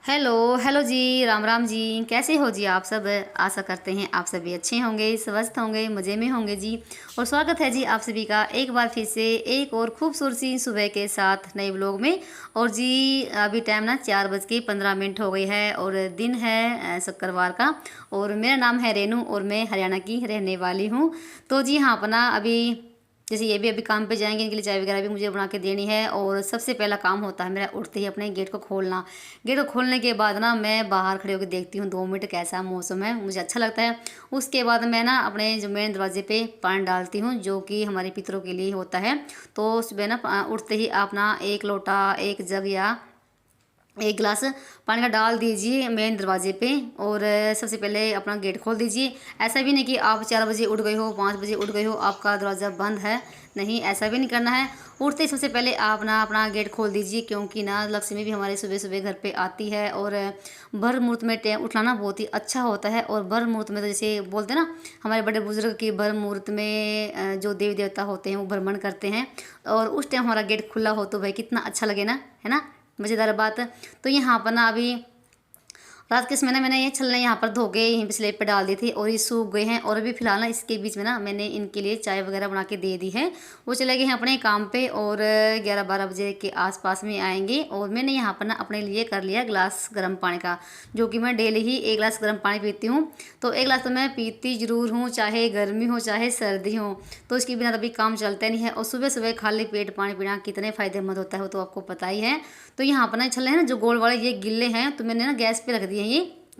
Hello hello जी, राम राम जी। कैसे हो जी आप सब? आशा करते हैं आप सभी अच्छे होंगे, स्वस्थ होंगे, मज़े में होंगे जी। और स्वागत है जी आप सभी का एक बार फिर से एक और खूबसूरत सी सुबह के साथ नए व्लॉग में। और जी अभी टाइम ना 4:15 हो गई है और दिन है शुक्रवार का। और मेरा नाम है रेनू और मैं हरियाणा की रहने वाली हूँ। तो जी हाँ, अपना अभी जैसे ये भी अभी काम पे जाएंगे, इनके लिए चाय वगैरह भी मुझे बना के देनी है। और सबसे पहला काम होता है मेरा उठते ही अपने गेट को खोलना। गेट को खोलने के बाद ना मैं बाहर खड़े होकर देखती हूँ 2 मिनट कैसा मौसम है, मुझे अच्छा लगता है। उसके बाद मैं ना अपने जो मेन दरवाजे पे पानी डालती हूँ, जो कि हमारे पितरों के लिए होता है। तो सुबह ना उठते ही अपना एक लोटा, एक जग या एक गिलास पानी का डाल दीजिए मेन दरवाजे पे। और सबसे पहले अपना गेट खोल दीजिए। ऐसा भी नहीं कि आप 4 बजे उठ गए हो, 5 बजे उठ गए हो, आपका दरवाज़ा बंद है, नहीं, ऐसा भी नहीं करना है। उठते ही सबसे पहले आप ना अपना गेट खोल दीजिए, क्योंकि ना लक्ष्मी भी हमारे सुबह सुबह घर पे आती है। और भर मुहूर्त में उठना बहुत ही अच्छा होता है। और भर मुहूर्त में तो जैसे बोलते हैं ना हमारे बड़े बुजुर्ग की, भर मुहूर्त में जो देवी देवता होते हैं वो भ्रमण करते हैं। और उस टाइम हमारा गेट खुला हो तो भाई कितना अच्छा लगे ना, है ना, मज़ेदार बात। तो यहाँ पर ना अभी रात के समय ना मैंने ये छलने यहाँ पर धो के यहीं पे स्लेब पे डाल दी थी और ये सूख गए हैं। और अभी फिलहाल ना इसके बीच में ना मैंने इनके लिए चाय वगैरह बना के दे दी है। वो चले गए हैं अपने काम पे और 11-12 बजे के आसपास में आएंगे। और मैंने यहाँ पर ना अपने लिए कर लिया गिलास गर्म पानी का, जो कि मैं डेली ही 1 गिलास गर्म पानी पीती हूँ। तो 1 गिलास तो मैं पीती ज़रूर हूँ, चाहे गर्मी हो चाहे सर्दी हो, तो इसके बिना तभी काम चलता नहीं है। और सुबह सुबह खाली पेट पानी पीना कितने फ़ायदेमंद होता है वो तो आपको पता ही है। तो यहाँ पर ना छल्ले हैं ना जो गोल वाले, ये गिल्ले हैं, तो मैंने ना गैस पे रख दिए हैं,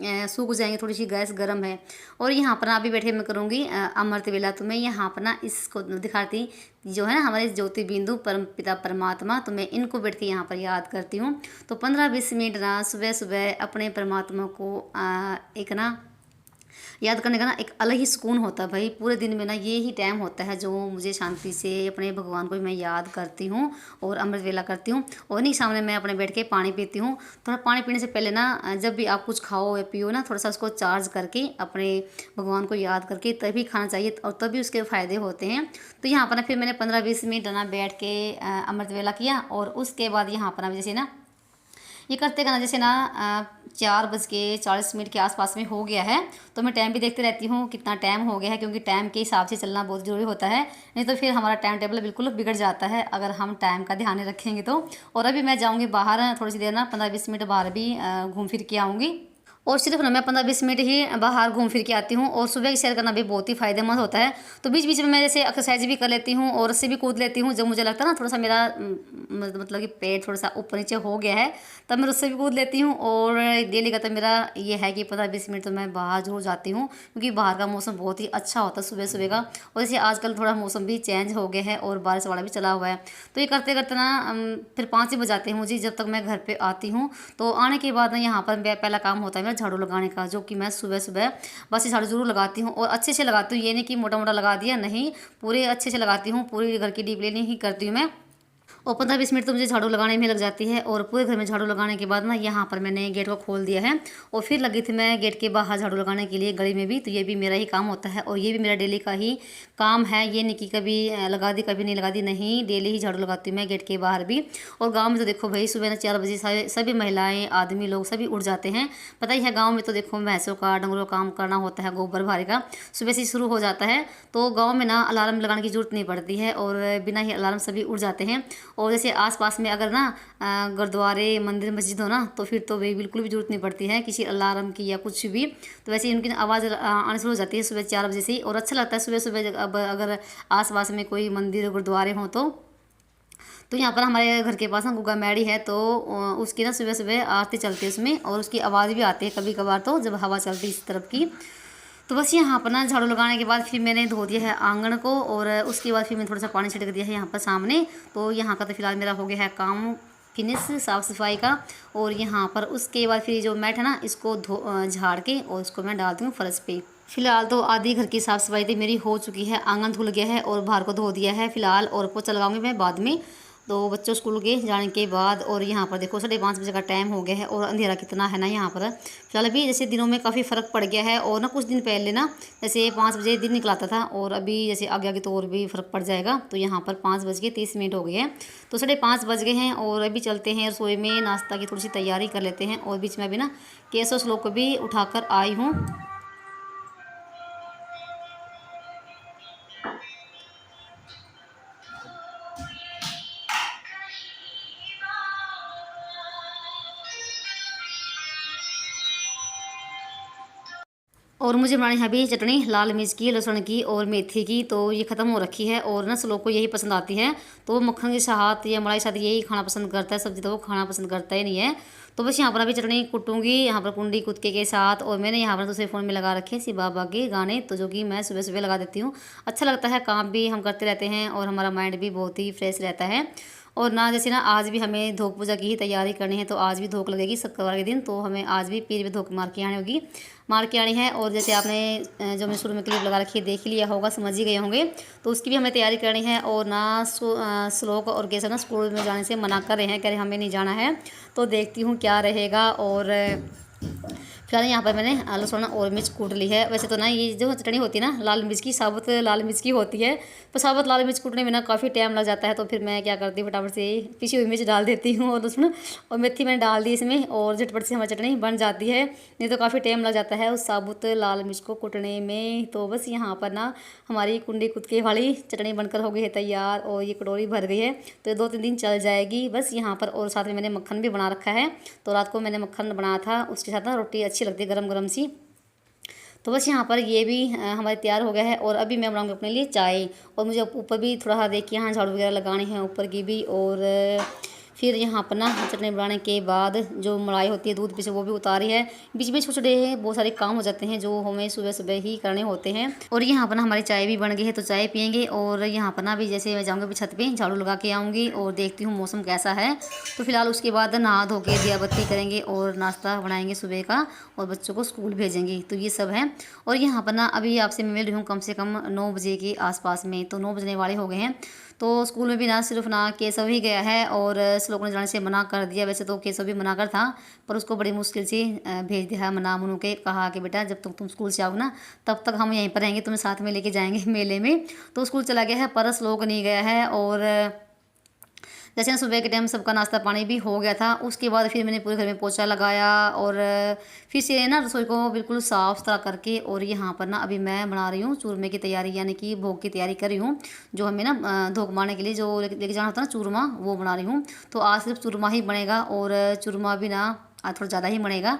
ये सूख जाएंगे, थोड़ी सी गैस गर्म है। और यहाँ पर अभी बैठे मैं करूँगी अमृत वेला। तो मैं यहाँ पर ना इसको दिखाती जो है ना हमारे ज्योति बिंदु परम पिता परमात्मा, तो मैं इनको बैठ के यहाँ पर याद करती हूँ। तो 15-20 मिनट ना सुबह सुबह अपने परमात्मा को एक ना याद करने का ना एक अलग ही सुकून होता है भाई। पूरे दिन में ना ये ही टाइम होता है जो मुझे शांति से अपने भगवान को मैं याद करती हूँ और अमृत वेला करती हूँ। और नहीं सामने मैं अपने बैठ के पानी पीती हूँ। थोड़ा पानी पीने से पहले ना जब भी आप कुछ खाओ या पियो ना, थोड़ा सा उसको चार्ज करके अपने भगवान को याद करके तभी खाना चाहिए और तभी उसके फ़ायदे होते हैं। तो यहाँ पर ना फिर मैंने 15-20 मिनट ना बैठ के अमृत वेला किया। और उसके बाद यहाँ पर जैसे ना ये करते करना जैसे ना 4:40 के आसपास में हो गया है। तो मैं टाइम भी देखते रहती हूँ कितना टाइम हो गया है, क्योंकि टाइम के हिसाब से चलना बहुत ज़रूरी होता है, नहीं तो फिर हमारा टाइम टेबल बिल्कुल बिगड़ जाता है अगर हम टाइम का ध्यान नहीं रखेंगे तो। और अभी मैं जाऊँगी बाहर थोड़ी सी देर ना, 15-20 मिनट बाहर भी घूम फिर के आऊँगी। और सिर्फ ना मैं 15-20 मिनट ही बाहर घूम फिर के आती हूँ। और सुबह की सैर करना भी बहुत ही फ़ायदेमंद होता है। तो बीच बीच में मैं जैसे एक्सरसाइज भी कर लेती हूँ और रस्सी भी कूद लेती हूँ। जब मुझे लगता है ना थोड़ा सा मेरा मतलब कि पेट थोड़ा सा ऊपर नीचे हो गया है, तब मैं रस्सी भी कूद लेती हूँ। और डेली का तो मेरा ये है कि 15-20 मिनट तो मैं बाहर जरूर जाती हूँ, क्योंकि बाहर का मौसम बहुत ही अच्छा होता है सुबह सुबह का। और जैसे आजकल थोड़ा मौसम भी चेंज हो गया है और बारिश वाला भी चला हुआ है। तो ये करते करते ना फिर 5 ही बज जाते हैं मुझे जब तक मैं घर पर आती हूँ। तो आने के बाद ना यहाँ पर पहला काम होता है मेरा झाड़ू लगाने का, जो कि मैं सुबह सुबह बस ये झाड़ू जरूर लगाती हूँ और अच्छे से लगाती हूँ। ये नहीं कि मोटा मोटा लगा दिया, नहीं, पूरे अच्छे से लगाती हूँ, पूरी घर की डीप क्लीनिंग ही करती हूँ मैं। और 15-20 मिनट तो मुझे झाड़ू लगाने में लग जाती है। और पूरे घर में झाड़ू लगाने के बाद ना यहाँ पर मैंने गेट को खोल दिया है और फिर लगी थी मैं गेट के बाहर झाड़ू लगाने के लिए गली में भी। तो ये भी मेरा ही काम होता है और ये भी मेरा डेली का ही काम है। ये नहीं कि कभी लगा दी कभी नहीं लगा दी, नहीं, डेली ही झाड़ू लगाती हूँ मैं गेट के बाहर भी। और गाँव में तो देखो भाई सुबह ना 4 बजे सभी महिलाएँ आदमी लोग सभी उठ जाते हैं। पता ही है गाँव में तो देखो भैंसों का डंगरों का काम करना होता है, गोबर भारे का सुबह से शुरू हो जाता है। तो गाँव में ना अलार्म लगाने की जरूरत नहीं पड़ती है और बिना ही अलार्म सभी उठ जाते हैं। और जैसे आसपास में अगर ना गुरुद्वारे मंदिर मस्जिद हो ना, तो फिर तो वे बिल्कुल भी जरूरत नहीं पड़ती है किसी अलार्म की या कुछ भी। तो वैसे ही उनकी आवाज़ आनी शुरू हो जाती है सुबह 4 बजे से ही। और अच्छा लगता है सुबह सुबह अब अगर आसपास में कोई मंदिर गुरुद्वारे हों तो यहाँ पर हमारे घर के पास ना गुग्गा मैडी है, तो उसकी ना सुबह सुबह आरती चलती है उसमें और उसकी आवाज़ भी आती है कभी कभार, तो जब हवा चलती है इस तरफ की। तो बस यहाँ पर ना झाड़ू लगाने के बाद फिर मैंने धो दिया है आंगन को और उसके बाद फिर मैंने थोड़ा सा पानी छिड़क दिया है यहाँ पर सामने। तो यहाँ का तो फिलहाल मेरा हो गया है काम फिनिश साफ़ सफाई का। और यहाँ पर उसके बाद फिर जो मैट है ना इसको झाड़ के और इसको मैं डालती हूँ फर्श पे। फिलहाल तो आधी घर की साफ़ सफाई तो मेरी हो चुकी है, आंगन धुल गया है और बाहर को धो दिया है फिलहाल, और पोछा लगाऊंगी मैं बाद में। तो बच्चों स्कूल के जाने के बाद। और यहाँ पर देखो 5:30 बजे का टाइम हो गया है और अंधेरा कितना है ना यहाँ पर। फिलहाल अभी जैसे दिनों में काफ़ी फ़र्क पड़ गया है। और ना कुछ दिन पहले ना जैसे 5 बजे दिन निकलाता था और अभी जैसे आगे आगे तो और भी फ़र्क पड़ जाएगा। तो यहाँ पर 5:30 हो गए हैं। तो 5:30 बज गए हैं और अभी चलते हैं रसोई में, नाश्ता की थोड़ी सी तैयारी कर लेते हैं। और बीच में अभी ना केसो स्लोक को भी उठाकर आई हूँ। और मुझे बनानी है अभी चटनी, लाल मिर्च की, लहसुन की और मेथी की। तो ये ख़त्म हो रखी है और ना लोग को यही पसंद आती है। तो वो मक्खन के साथ या मलाई के साथ यही खाना पसंद करता है, सब्जी तो वो खाना पसंद करता ही नहीं है। तो बस यहाँ पर अभी चटनी कुटूँगी, यहाँ पर कुंडी कुत्के के साथ। और मैंने यहाँ पर दूसरे फ़ोन में लगा रखे शिव बाबा के गाने, तो जो कि मैं सुबह सुबह लगा देती हूँ। अच्छा लगता है, काम भी हम करते रहते हैं और हमारा माइंड भी बहुत ही फ्रेश रहता है। और ना जैसे ना आज भी हमें धोक पूजा की ही तैयारी करनी है, तो आज भी धोक लगेगी शुक्रवार के दिन। तो हमें आज भी पीर में धोक मार के आनी होगी, मार के आनी है। और जैसे आपने जो मैं शुरू में क्लिप लगा रखी है देख लिया होगा, समझ ही गए होंगे। तो उसकी भी हमें तैयारी करनी है। और ना श्लोक और केसर ना स्कूल में जाने से मना कर रहे हैं, कह रहे हमें नहीं जाना है। तो देखती हूँ क्या रहेगा। और फिलहाल यहाँ पर मैंने लहसुन और मिर्च कूट ली है। वैसे तो ना ये जो चटनी होती है ना लाल मिर्च की, साबुत लाल मिर्च की होती है। पर साबुत लाल मिर्च कूटने में ना काफ़ी टाइम लग जाता है। तो फिर मैं क्या करती हूँ, फटाफट से पिसी हुई मिर्च डाल देती हूँ और लहसुन और मेथी मैंने डाल दी इसमें, और झटपट से हमारी चटनी बन जाती है। नहीं तो काफ़ी टाइम लग जाता है उस साबुत लाल मिर्च को कूटने में। तो बस यहाँ पर ना हमारी कुंडी कुत्के वाली चटनी बनकर हो गई है तैयार। और ये कटोरी भर गई है, तो 2-3 दिन चल जाएगी बस यहाँ पर। और साथ में मैंने मक्खन भी बना रखा है। तो रात को मैंने मक्खन बनाया था, उसके साथ ना रोटी अच्छी लगती है गरम गरम सी। तो बस यहाँ पर ये भी हमारे तैयार हो गया है। और अभी मैं बनाऊँगी अपने लिए चाय। और मुझे ऊपर भी थोड़ा देखिए यहाँ झाड़ू वगैरह लगानी है ऊपर की भी। और फिर यहाँ पर ना चटनी बनाने के बाद जो मलाई होती है दूध पीछे वो भी उतारी है। बीच में छोटे छोटे बहुत सारे काम हो जाते हैं जो हमें सुबह सुबह ही करने होते हैं। और यहाँ पर ना हमारी चाय भी बन गई है, तो चाय पियेंगे। और यहाँ पर ना अभी जैसे मैं जाऊँगी छत पे झाड़ू लगा के आऊँगी और देखती हूँ मौसम कैसा है। तो फिलहाल उसके बाद नहा धो के दिया बत्ती करेंगे और नाश्ता बनाएंगे सुबह का और बच्चों को स्कूल भेजेंगे। तो ये सब है। और यहाँ पर ना अभी आपसे मैं मिल रही हूँ कम से कम 9 बजे के आसपास में। तो 9 बजने वाले हो गए हैं। तो स्कूल में भी ना सिर्फ ना केशव ही गया है और श्लोक ने जाने से मना कर दिया। वैसे तो केशव भी मना कर था, पर उसको बड़ी मुश्किल से भेज दिया मना मुनू के, कहा कि बेटा जब तक तुम स्कूल से आओगे ना तब तक हम यहीं पर रहेंगे, तुम्हें साथ में लेके जाएंगे मेले में। तो स्कूल चला गया है, पर श्लोक नहीं गया है। और जैसे ना सुबह के टाइम सबका नाश्ता पानी भी हो गया था। उसके बाद फिर मैंने पूरे घर में पोछा लगाया और फिर से ना रसोई को बिल्कुल साफ़ सुथरा करके। और यहाँ पर ना अभी मैं बना रही हूँ चूरमे की तैयारी, यानी कि भोग की तैयारी कर रही हूँ। जो हमें ना धोख मारने के लिए जो लेके जाना होता है ना चूरमा, वो बना रही हूँ। तो आज सिर्फ चूरमा ही बनेगा और चूरमा भी ना आज थोड़ा ज़्यादा ही बनेगा।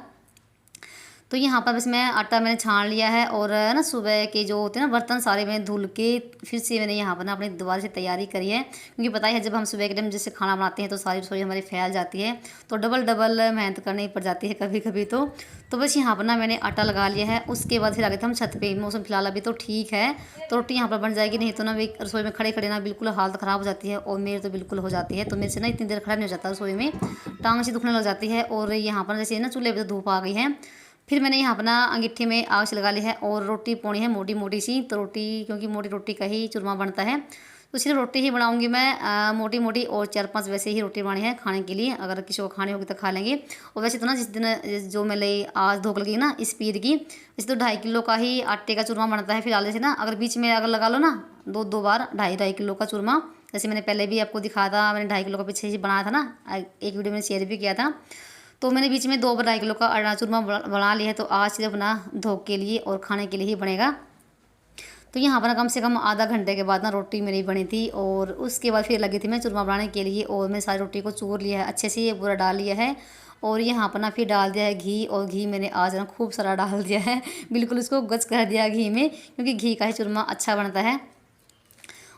तो यहाँ पर बस मैं आटा मैंने छान लिया है। और ना सुबह के जो होते हैं ना बर्तन सारे मैंने धुल के फिर से मैंने यहाँ पर ना अपनी दोबारा से तैयारी करी है। क्योंकि पता ही है जब हम सुबह के टाइम जैसे खाना बनाते हैं तो सारी रसोई हमारी फैल जाती है, तो डबल मेहनत करनी पड़ जाती है कभी कभी। तो बस यहाँ पर ना मैंने आटा लगा लिया है। उसके बाद फिर आ गए थे हम छत पे। मौसम फिलहाल अभी तो ठीक है, तो रोटी यहाँ पर बन जाएगी। नहीं तो ना वे रसोई में खड़े खड़े ना बिल्कुल हालत ख़राब हो जाती है, और मेरी तो बिल्कुल हो जाती है। तो मेरे से ना इतनी देर खड़ा नहीं हो जाता रसोई में, टांग से दुखने लग जाती है। और यहाँ पर जैसे ना चूल्हे पर तो धूप आ गई है। फिर मैंने यहाँ अपना अंगीठे में आग से लगा ली है और रोटी पोनी है मोटी मोटी सी। तो रोटी, क्योंकि मोटी रोटी का ही चूरमा बनता है, तो सिर्फ रोटी ही बनाऊंगी मैं मोटी मोटी। और 4-5 वैसे ही रोटी बनानी है खाने के लिए, अगर किसी को खानी होगी तो खा लेंगे। और वैसे तो ना जिस दिन जो मैं ले आज धोख लगी ना इस पीर की, वैसे तो 2.5 किलो का ही आटे का चूरमा बनता है फिलहाल। जैसे ना अगर बीच में अगर लगा लो ना 2-2 बार 2.5 किलो का चूरमा, जैसे मैंने पहले भी आपको दिखाया था, मैंने 2.5 किलो का पीछे ही बनाया था ना, एक वीडियो में शेयर भी किया था। तो मैंने बीच में 2 बार 2.5 किलो का चूरमा बना लिया है। तो आज सिर्फ ना धोख के लिए और खाने के लिए ही बनेगा। तो यहाँ पर कम से कम आधा घंटे के बाद ना रोटी मेरी बनी थी। और उसके बाद फिर लगी थी मैं चूरमा बनाने के लिए, और मैं सारी रोटी को चूर लिया है अच्छे से, ये पूरा डाल लिया है। और यहाँ पर ना फिर डाल दिया है घी, और घी मैंने आज ना खूब सारा डाल दिया है, बिल्कुल उसको गच कर दिया घी में, क्योंकि घी का ही चूरमा अच्छा बनता है।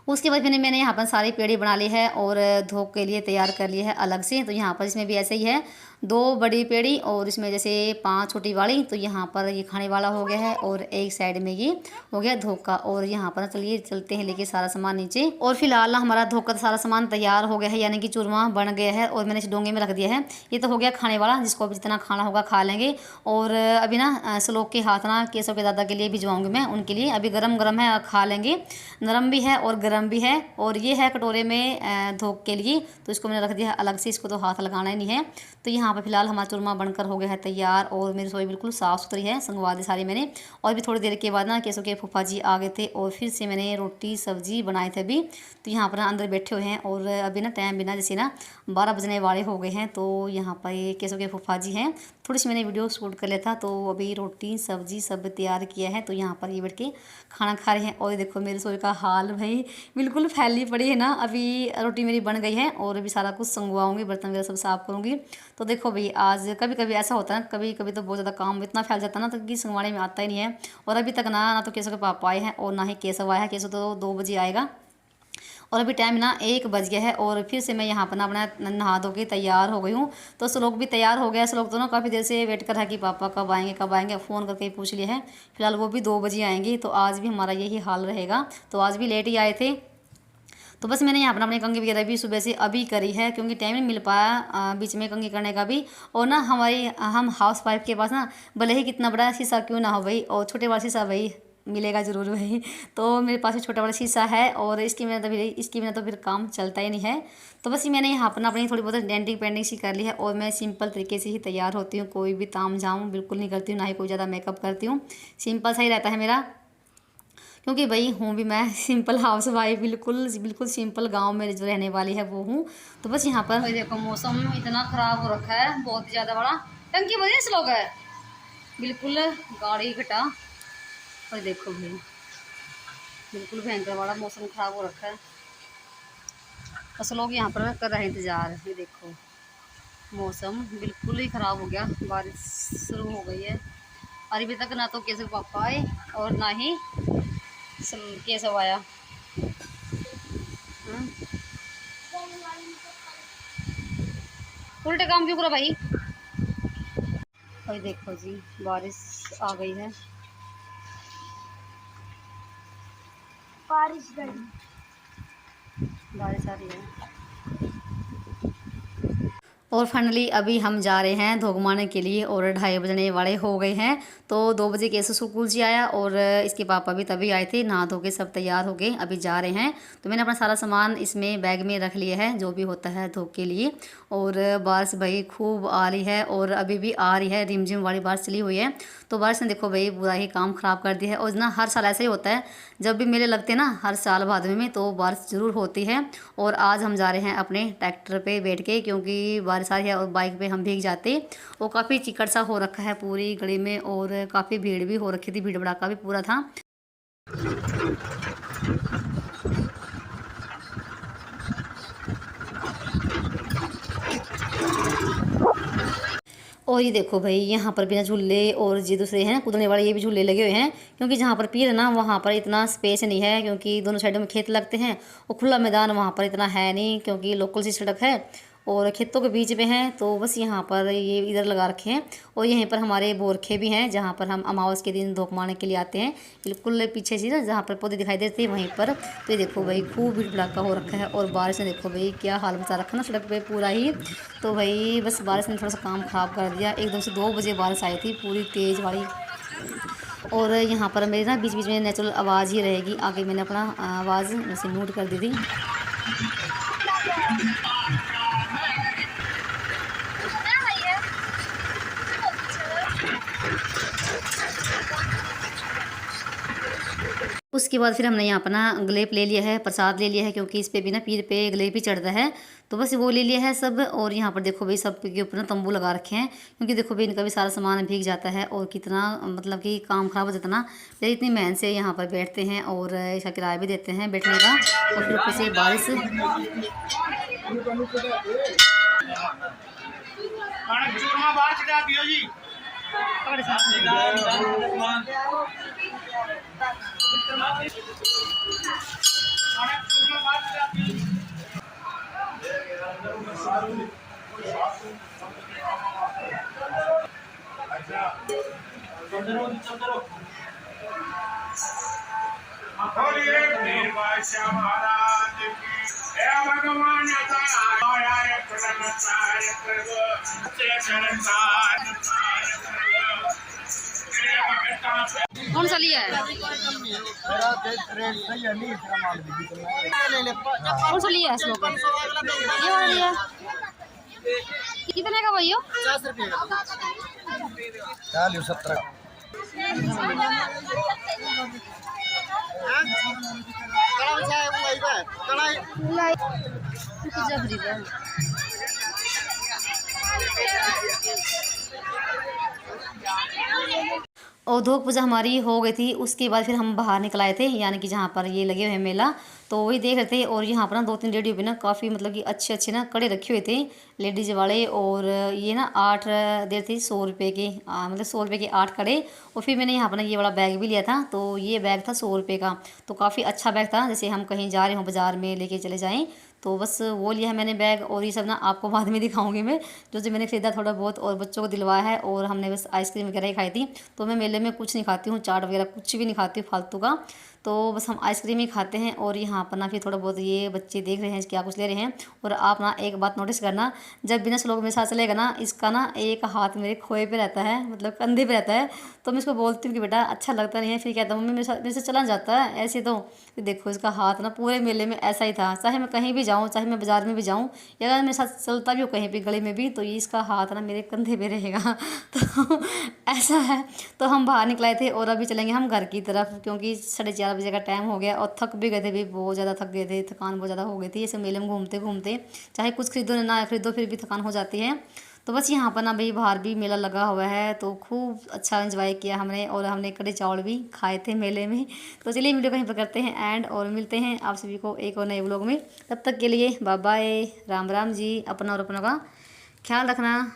उसके बाद मैंने यहाँ पर सारी पेड़ी बना ली है और धोख के लिए तैयार कर लिया है अलग से। तो यहाँ पर इसमें भी ऐसे ही है, 2 बड़ी पेड़ी और इसमें जैसे 5 छोटी वाली। तो यहाँ पर ये खाने वाला हो गया है और एक साइड में ये हो गया धोख का। और यहाँ पर चलिए चलते हैं लेके सारा सामान नीचे। और फिलहाल हमारा धोख का सारा सामान तैयार हो गया है, यानी कि चूरमा बन गया है और मैंने इस डोंगे में रख दिया है। ये तो हो गया खाने वाला, जिसको अभी जितना खाना होगा खा लेंगे। और अभी ना श्लोक के हाथ ना केशव के दादा के लिए भिजवाऊंगी मैं, उनके लिए अभी गरम गरम है, खा लेंगे। नरम भी है और गर्म गर्म भी है और ये है कटोरे में धोख के लिए, तो इसको मैंने रख दिया है अलग से, इसको तो हाथ लगाना ही नहीं है। तो यहाँ पर फिलहाल हमारा चूरमा बनकर हो गया है तैयार और मेरी रसोई बिल्कुल साफ़ सुथरी है, संगवा दी सारी मैंने। और भी थोड़ी देर के बाद ना केसो के फूफा जी आ गए थे और फिर से मैंने रोटी सब्जी बनाए थे अभी। तो यहाँ पर अंदर बैठे हुए हैं और अभी ना टाइम बिना जैसे ना 12 बजने वाले हो गए हैं। तो यहाँ पर ये केसो के फूफा जी हैं, थोड़ी सी मैंने वीडियो शूट कर लिया था। तो अभी रोटी सब्जी सब तैयार किया है, तो यहाँ पर ये बैठ के खाना खा रहे हैं। और देखो मेरे रसोई का हाल भाई बिल्कुल फैली पड़ी है ना। अभी रोटी मेरी बन गई है और अभी सारा कुछ संगवाऊंगी, बर्तन वगैरह सब साफ़ करूँगी। तो देखो भाई आज कभी कभी ऐसा होता है, कभी कभी तो बहुत ज़्यादा काम इतना फैल जाता है ना, तो कि संगवाने में आता ही नहीं है। और अभी तक ना तो केसव के पापा आए हैं और ना ही केसव आया है। केसव तो 2 बजे आएगा और अभी टाइम ना 1 बज गया है। और फिर से मैं यहाँ पर ना अपना नहा धो के तैयार हो गई हूँ। तो श्लोक भी तैयार हो गया। श्लोक तो ना काफ़ी देर से वेट कर रहा है कि पापा कब आएंगे कब आएंगे, फ़ोन करके पूछ लिया है। फिलहाल वो भी 2 बजे आएंगे, तो आज भी हमारा यही हाल रहेगा। तो आज भी लेट ही आए थे। तो बस मैंने यहाँ पर अपनी कंघी वगैरह भी सुबह से अभी करी है, क्योंकि टाइम नहीं मिल पाया बीच में कंघी करने का भी। और ना हम हाउस वाइफ के पास ना भले ही कितना बड़ा शीशा क्यों ना हो भाई, और छोटे वाला शीशा भाई मिलेगा ज़रूर भाई। तो मेरे पास भी छोटा वाला शीशा है और इसकी बिना तो फिर काम चलता ही नहीं है। तो बस मैंने यहाँ पर ना अपनी थोड़ी बहुत डेंटिंग पेंटिंग सी कर ली है और मैं सिंपल तरीके से ही तैयार होती हूँ। कोई भी ताम झाम बिल्कुल नहीं करती हूँ, ना ही कोई ज़्यादा मेकअप करती हूँ। सिंपल सा ही रहता है मेरा, क्योंकि भाई हूँ भी मैं सिंपल हाउस वाइफ, बिल्कुल सिंपल गांव में जो रहने वाली है वो हूँ। तो बस यहाँ पर देखो मौसम इतना ख़राब हो रखा है, बहुत ज़्यादा बड़ा टंकी वजह से लोग है बिल्कुल गाड़ी घटा। और देखो भाई बिल्कुल भयंकर बड़ा मौसम ख़राब हो रखा है। बस लोग यहाँ पर कर रहे हैं इंतज़ार। ये देखो मौसम बिल्कुल ही ख़राब हो गया, बारिश शुरू हो गई है। और अभी तक ना तो कैसे पापा आए और ना ही केसव आया। उल्टे काम क्यों करो भाई। और देखो जी बारिश आ गई है, बारिश आ रही है। और फाइनली अभी हम जा रहे हैं धोगमाने के लिए और 2:30 बजने वाले हो गए हैं। तो 2 बजे कैसे स्कूल जी आया और इसके पापा भी तभी आए थे, नहा धो के सब तैयार हो गए, अभी जा रहे हैं। तो मैंने अपना सारा सामान इसमें बैग में रख लिया है, जो भी होता है धो के लिए। और बारिश भाई खूब आ रही है और अभी भी आ रही है, रिमझिम वाली बारिश चली हुई है। तो बारिश ने देखो भाई बुरा ही काम ख़राब कर दिया है। और ना हर साल ऐसा ही होता है, जब भी मेले लगते हैं ना हर साल भादवे में, तो बारिश ज़रूर होती है। और आज हम जा रहे हैं अपने ट्रैक्टर पे बैठ के, क्योंकि बारिश आ रही है और बाइक पे हम भीग जाते। और काफ़ी चिकट सा हो रखा है पूरी गली में और काफ़ी भीड़ भी हो रखी थी, भीड़ भड़ाका भी पूरा था। और ये देखो भाई यहाँ पर बिना झूले और ये दूसरे हैं कूदने वाले, ये भी झूले लगे हुए हैं। क्योंकि जहाँ पर पीर है ना वहाँ पर इतना स्पेस नहीं है, क्योंकि दोनों साइडों में खेत लगते हैं और खुला मैदान वहाँ पर इतना है नहीं, क्योंकि लोकल सी सड़क है और खेतों के बीच में हैं। तो बस यहाँ पर ये इधर लगा रखे हैं। और यहीं पर हमारे बोरखे भी हैं, जहाँ पर हम अमावस के दिन धोख मारने के लिए आते हैं। बिल्कुल पीछे से ना जहाँ पर पौधे दिखाई देते हैं वहीं पर। तो ये देखो भाई खूब भीड़ भड़ाका हो रखा है और बारिश ने देखो भाई क्या हाल बचा रखा ना सड़क पे पूरा ही। तो भाई बस बारिश ने थोड़ा सा काम ख़राब कर दिया। एकदम से 2 बजे बारिश आई थी पूरी तेज़ वाली। और यहाँ पर मेरी ना बीच बीच में नेचुरल आवाज़ ही रहेगी, आगे मैंने अपना आवाज़ वैसे म्यूट कर दी थी। उसके बाद फिर हमने यहाँ अपना गलेप ले लिया है, प्रसाद ले लिया है, क्योंकि इस पे भी ना पीर पे गलेप ही चढ़ता है। तो बस वो ले लिया है सब। और यहाँ पर देखो भाई सब के ऊपर ना तंबू लगा रखे हैं, क्योंकि देखो भाई इनका भी सारा सामान भीग जाता है और कितना मतलब कि काम ख़राब हो जाता ना। फिर इतनी मेहनत से यहाँ पर बैठते हैं और इसका किराया भी देते हैं बैठने का, और फिर ऊपर से बारिश। कौन सा लिया है? कौन सा लिया है स्लोगन? ये वाला लिया है। कितने का भैया? 50 रुपये का 17 और धोख पूजा हमारी हो गई थी। उसके बाद फिर हम बाहर निकल आए थे, यानी कि जहाँ पर ये लगे हुए हैं मेला, तो वही देख रहे थे। और यहाँ पर ना 2-3 रेडियो पे ना काफ़ी मतलब कि अच्छे अच्छे ना कड़े रखे हुए थे लेडीज वाले। और ये ना 8 देर थे 100 रुपये के, मतलब 100 रुपये के 8 कड़े। और फिर मैंने यहाँ पर ना ये वाला बैग भी लिया था, तो ये बैग था 100 रुपये का। तो काफ़ी अच्छा बैग था, जैसे हम कहीं जा रहे हों बाज़ार में लेके चले जाएँ, तो बस वो लिया है मैंने बैग। और ये सब ना आपको बाद में दिखाऊंगी मैं, जो जो मैंने खरीदा थोड़ा बहुत और बच्चों को दिलवाया है। और हमने बस आइसक्रीम वगैरह ही खाई थी। तो मैं मेले में कुछ नहीं खाती हूँ, चाट वगैरह कुछ भी नहीं खाती हूँ फालतू का, तो बस हम आइसक्रीम ही खाते हैं। और यहाँ पर ना फिर थोड़ा बहुत ये बच्चे देख रहे हैं क्या कुछ ले रहे हैं। और आप ना एक बात नोटिस करना, जब बिना स्लोग मेरे साथ चलेगा ना, इसका ना एक हाथ मेरे खोए पे रहता है, मतलब कंधे पे रहता है। तो मैं इसको बोलती हूँ कि बेटा अच्छा लगता नहीं है, फिर कहता हूँ मम्मी मेरे से चला जाता है ऐसे। तो देखो इसका हाथ ना पूरे मेले में ऐसा ही था, चाहे मैं कहीं भी जाऊँ, चाहे मैं बाज़ार में भी जाऊँ, या अगर मेरे साथ चलता भी हो कहीं भी गली में भी, तो ये इसका हाथ ना मेरे कंधे पे रहेगा। तो ऐसा है। तो हम बाहर निकलाए थे और अभी चलेंगे हम घर की तरफ, क्योंकि 4:30 बजे का टाइम हो गया। और थक भी गए थे भी, बहुत ज़्यादा थक गए थे, थकान बहुत ज़्यादा हो गई थी ऐसे मेले में घूमते घूमते। चाहे कुछ खरीदो ना खरीदो, फिर भी थकान हो जाती है। तो बस यहाँ पर ना भाई बाहर भी मेला लगा हुआ है, तो खूब अच्छा एंजॉय किया हमने। और हमने कड़े चावल भी खाए थे मेले में। तो चलिए वीडियो कहीं पर करते हैं एंड, और मिलते हैं आप सभी को एक और नए व्लॉग में। तब तक के लिए बाय बाय, राम राम जी। अपना और अपनों का ख्याल रखना।